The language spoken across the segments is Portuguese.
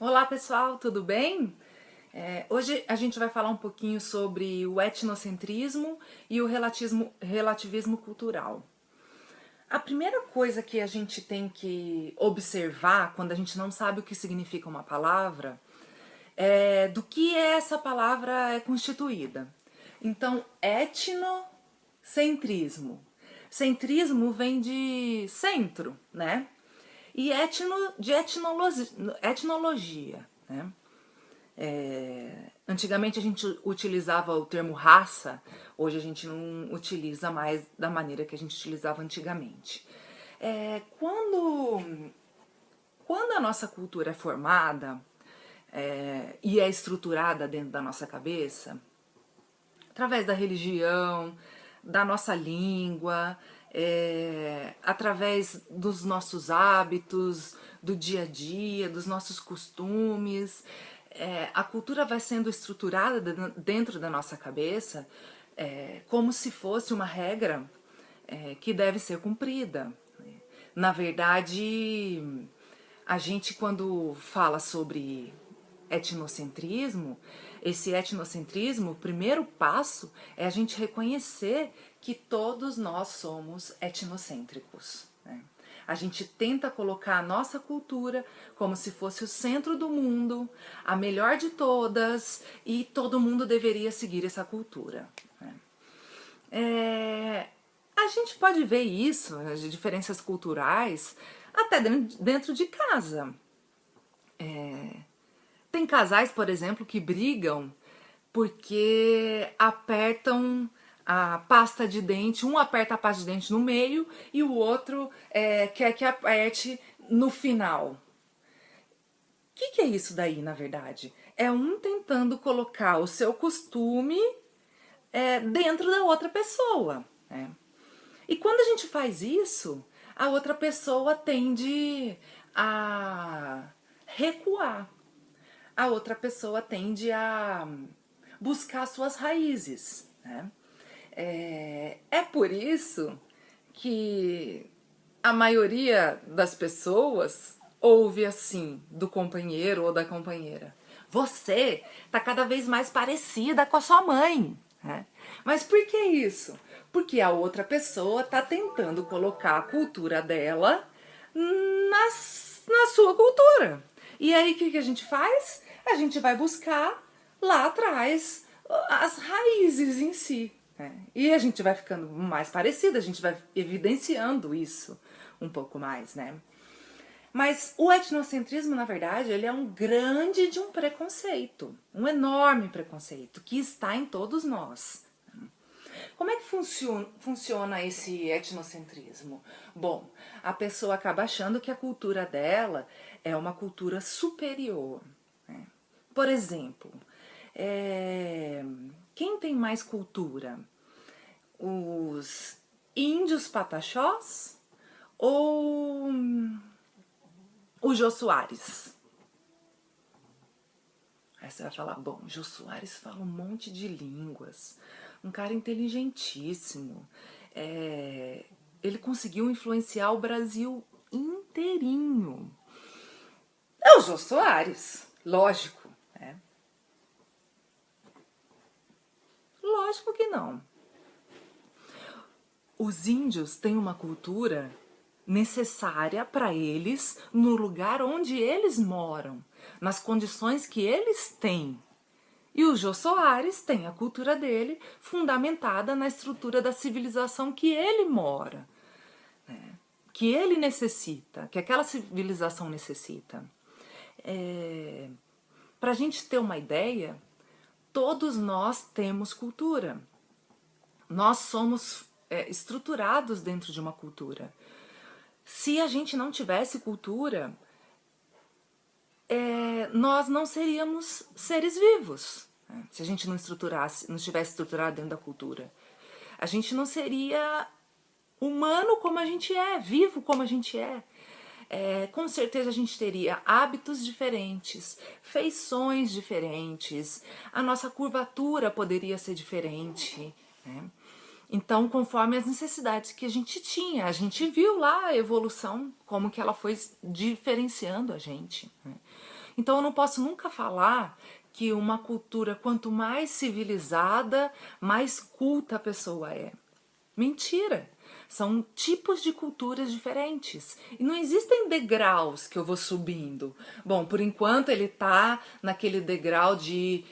Olá pessoal, tudo bem? Hoje a gente vai falar um pouquinho sobre o etnocentrismo e o relativismo cultural. A primeira coisa que a gente tem que observar quando a gente não sabe o que significa uma palavra é do que essa palavra é constituída. Então, etnocentrismo. Centrismo vem de centro, né? E de etnologia, né? Antigamente a gente utilizava o termo raça, hoje a gente não utiliza mais da maneira que a gente utilizava antigamente. Quando a nossa cultura é formada e é estruturada dentro da nossa cabeça, através da religião, da nossa língua, através dos nossos hábitos, do dia a dia, dos nossos costumes. A cultura vai sendo estruturada dentro da nossa cabeça como se fosse uma regra que deve ser cumprida. Na verdade, a gente quando fala sobre etnocentrismo, esse etnocentrismo, o primeiro passo é a gente reconhecer que todos nós somos etnocêntricos, né? A gente tenta colocar a nossa cultura como se fosse o centro do mundo, a melhor de todas, e todo mundo deveria seguir essa cultura, né? A gente pode ver isso, as diferenças culturais, até dentro de casa. Tem casais, por exemplo, que brigam porque apertam a pasta de dente, um aperta a pasta de dente no meio e o outro quer que aperte no final. O que é isso daí, na verdade? É um tentando colocar o seu costume dentro da outra pessoa, né? E quando a gente faz isso, a outra pessoa tende a recuar. A outra pessoa tende a buscar suas raízes, né? É por isso que a maioria das pessoas ouve assim do companheiro ou da companheira: você tá cada vez mais parecida com a sua mãe, né? Mas por que isso? Porque a outra pessoa tá tentando colocar a cultura dela na sua cultura. E aí o que a gente faz? A gente vai buscar lá atrás as raízes em si, né? E a gente vai ficando mais parecida, a gente vai evidenciando isso um pouco mais, né? Mas o etnocentrismo, na verdade, ele é um grande de um preconceito, um enorme preconceito que está em todos nós. Como é que funciona esse etnocentrismo? Bom, a pessoa acaba achando que a cultura dela é uma cultura superior, né? Por exemplo, quem tem mais cultura? Os índios pataxós ou o Jô Soares? Aí você vai falar, bom, Jô Soares fala um monte de línguas, um cara inteligentíssimo, ele conseguiu influenciar o Brasil inteirinho. É o Jô Soares, lógico, né? Lógico que não. Os índios têm uma cultura necessária para eles no lugar onde eles moram, nas condições que eles têm. E o Jô Soares tem a cultura dele fundamentada na estrutura da civilização que ele mora, né? Que ele necessita, que aquela civilização necessita. Para a gente ter uma ideia, todos nós temos cultura. Nós somos estruturados dentro de uma cultura. Se a gente não tivesse cultura, nós não seríamos seres vivos, né? Se a gente não estivesse estruturado dentro da cultura. A gente não seria humano como a gente é, vivo como a gente é. Com certeza a gente teria hábitos diferentes, feições diferentes, a nossa curvatura poderia ser diferente, né? Então, conforme as necessidades que a gente tinha, a gente viu lá a evolução, como que ela foi diferenciando a gente, né? Então eu não posso nunca falar que uma cultura, quanto mais civilizada, mais culta a pessoa é. Mentira! São tipos de culturas diferentes. E não existem degraus que eu vou subindo. Bom, por enquanto ele tá naquele degrau de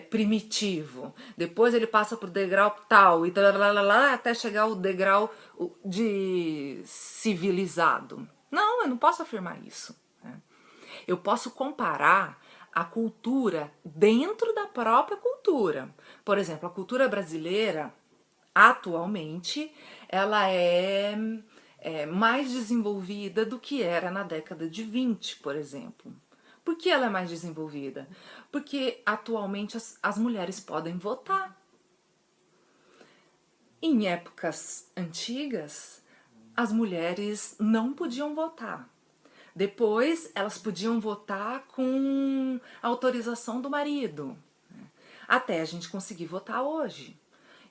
primitivo. Depois ele passa pro degrau tal e tal, até chegar ao degrau de civilizado. Não, eu não posso afirmar isso. Né? Eu posso comparar a cultura dentro da própria cultura. Por exemplo, a cultura brasileira, atualmente, ela é mais desenvolvida do que era na década de 20, por exemplo. Por que ela é mais desenvolvida? Porque atualmente as mulheres podem votar. Em épocas antigas, as mulheres não podiam votar. Depois, elas podiam votar com autorização do marido, até a gente conseguir votar hoje.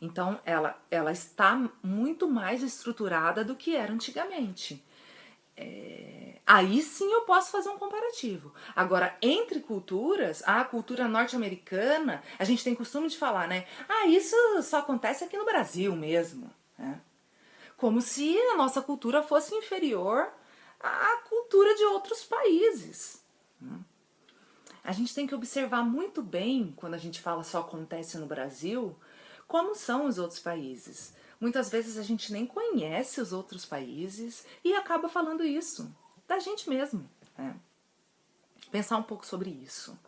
Então, ela está muito mais estruturada do que era antigamente. Aí sim eu posso fazer um comparativo. Agora, entre culturas, a cultura norte-americana, a gente tem costume de falar, né? Ah, isso só acontece aqui no Brasil mesmo. Né? Como se a nossa cultura fosse inferior à cultura de outros países. A gente tem que observar muito bem, quando a gente fala só acontece no Brasil, como são os outros países. Muitas vezes a gente nem conhece os outros países e acaba falando isso, da gente mesmo. Né? Pensar um pouco sobre isso.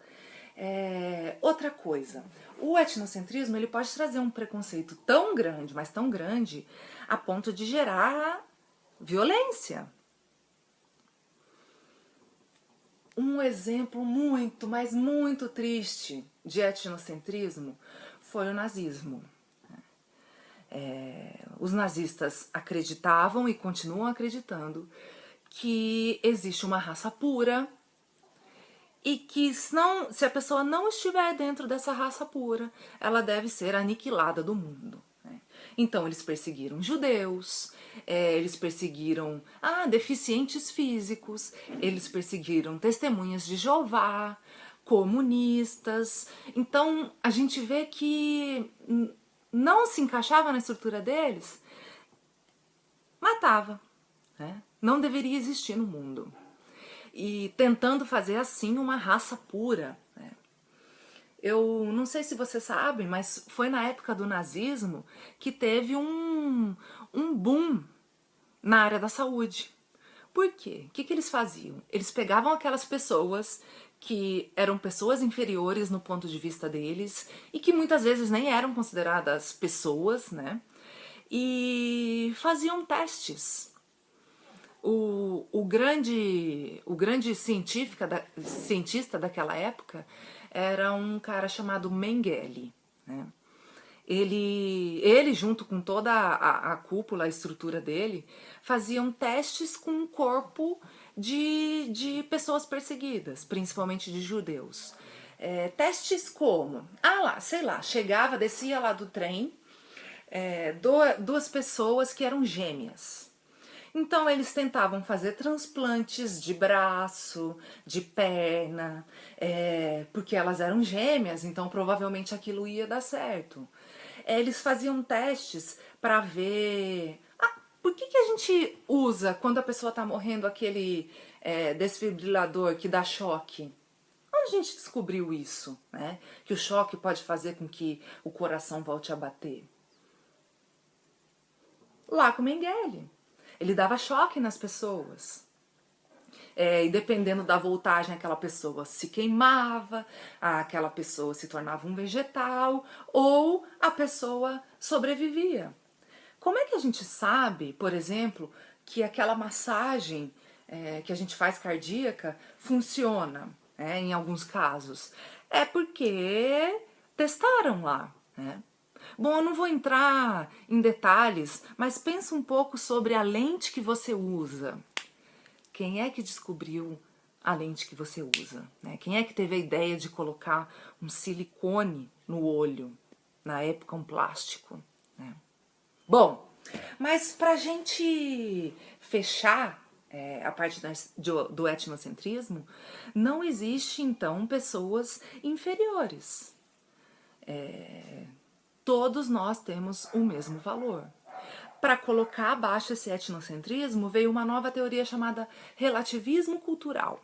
Outra coisa, o etnocentrismo ele pode trazer um preconceito tão grande, mas tão grande, a ponto de gerar violência. Um exemplo muito, mas muito triste de etnocentrismo foi o nazismo. Os nazistas acreditavam e continuam acreditando que existe uma raça pura e que se a pessoa não estiver dentro dessa raça pura, ela deve ser aniquilada do mundo. Então eles perseguiram judeus, eles perseguiram deficientes físicos, eles perseguiram testemunhas de Jeová, comunistas. Então a gente vê que não se encaixava na estrutura deles, matava. Né? Não deveria existir no mundo. E tentando fazer assim uma raça pura. Né? Eu não sei se você sabe, mas foi na época do nazismo que teve um boom na área da saúde. Por quê? O que eles faziam? Eles pegavam aquelas pessoas que eram pessoas inferiores no ponto de vista deles e que muitas vezes nem eram consideradas pessoas, né? E faziam testes. O grande cientista daquela época era um cara chamado Mengele. Né? Ele, junto com toda a cúpula, a estrutura dele, faziam testes com o corpo de pessoas perseguidas, principalmente de judeus. Testes como? Sei lá, chegava, descia lá do trem, duas pessoas que eram gêmeas. Então eles tentavam fazer transplantes de braço, de perna, porque elas eram gêmeas, então provavelmente aquilo ia dar certo. Eles faziam testes para ver por que a gente usa quando a pessoa está morrendo aquele desfibrilador que dá choque. Onde a gente descobriu isso, né? Que o choque pode fazer com que o coração volte a bater? Lá com Mengele. Ele dava choque nas pessoas. E dependendo da voltagem, aquela pessoa se queimava, aquela pessoa se tornava um vegetal, ou a pessoa sobrevivia. Como é que a gente sabe, por exemplo, que aquela massagem que a gente faz cardíaca funciona, em alguns casos? É porque testaram lá, né? Bom, eu não vou entrar em detalhes, mas pensa um pouco sobre a lente que você usa. Quem é que descobriu a lente que você usa? Né? Quem é que teve a ideia de colocar um silicone no olho? Na época, um plástico. Né? Bom, mas pra gente fechar a parte do etnocentrismo, não existe, então, pessoas inferiores. Todos nós temos o mesmo valor. Para colocar abaixo esse etnocentrismo, veio uma nova teoria chamada relativismo cultural.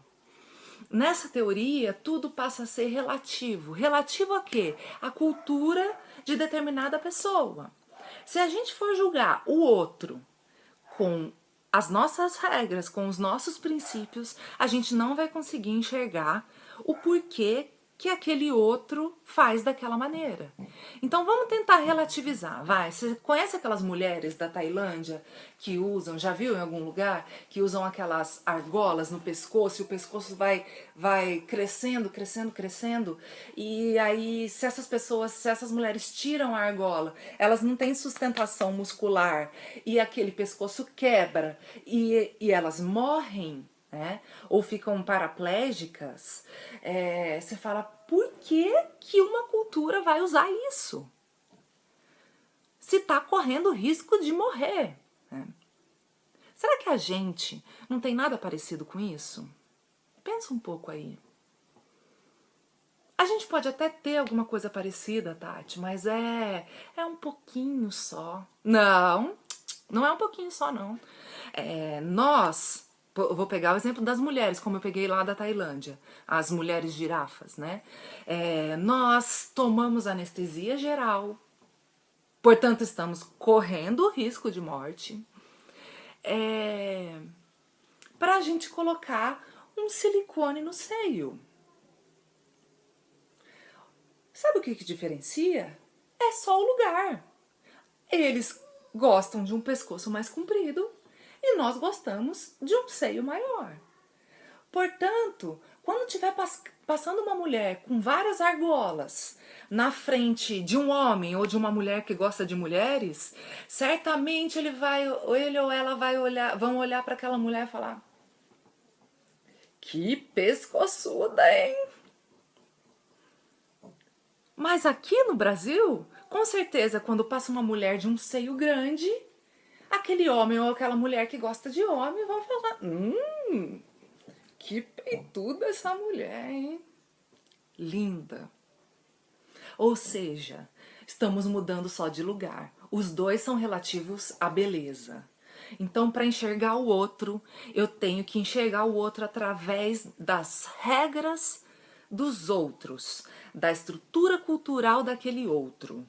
Nessa teoria, tudo passa a ser relativo. Relativo a quê? A cultura de determinada pessoa. Se a gente for julgar o outro com as nossas regras, com os nossos princípios, a gente não vai conseguir enxergar o porquê que aquele outro faz daquela maneira. Então vamos tentar relativizar, vai. Você conhece aquelas mulheres da Tailândia que usam, já viu em algum lugar, que usam aquelas argolas no pescoço e o pescoço vai crescendo, crescendo, crescendo, e aí se essas mulheres tiram a argola, elas não têm sustentação muscular e aquele pescoço quebra e elas morrem, né? Ou ficam paraplégicas, você fala, por que uma cultura vai usar isso? Se está correndo risco de morrer, né? Será que a gente não tem nada parecido com isso? Pensa um pouco aí. A gente pode até ter alguma coisa parecida, Tati, mas é um pouquinho só. Não é um pouquinho só, não. Eu vou pegar o exemplo das mulheres, como eu peguei lá da Tailândia, as mulheres girafas, né? Nós tomamos anestesia geral, portanto estamos correndo o risco de morte, para a gente colocar um silicone no seio. Sabe o que diferencia? É só o lugar. Eles gostam de um pescoço mais comprido e nós gostamos de um seio maior. Portanto, quando tiver passando uma mulher com várias argolas na frente de um homem ou de uma mulher que gosta de mulheres, certamente ele ou ela vão olhar para aquela mulher e falar: que pescoçuda, hein? Mas aqui no Brasil, com certeza, quando passa uma mulher de um seio grande, aquele homem ou aquela mulher que gosta de homem vão falar: que peituda essa mulher, hein? Linda. Ou seja, estamos mudando só de lugar. Os dois são relativos à beleza. Então, para enxergar o outro, eu tenho que enxergar o outro através das regras dos outros, da estrutura cultural daquele outro,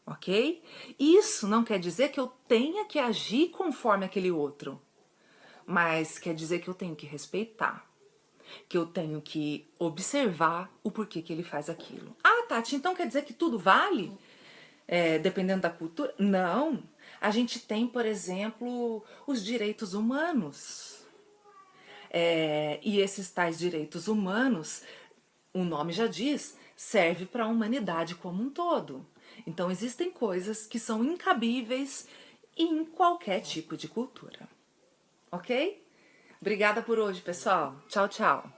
ok? Isso não quer dizer que eu tenha que agir conforme aquele outro, mas quer dizer que eu tenho que respeitar, que eu tenho que observar o porquê que ele faz aquilo. Ah, Tati, então quer dizer que tudo vale? Dependendo da cultura? Não. A gente tem, por exemplo, os direitos humanos. E esses tais direitos humanos, o nome já diz, serve para a humanidade como um todo. Então existem coisas que são incabíveis em qualquer tipo de cultura. Ok? Obrigada por hoje, pessoal. Tchau, tchau.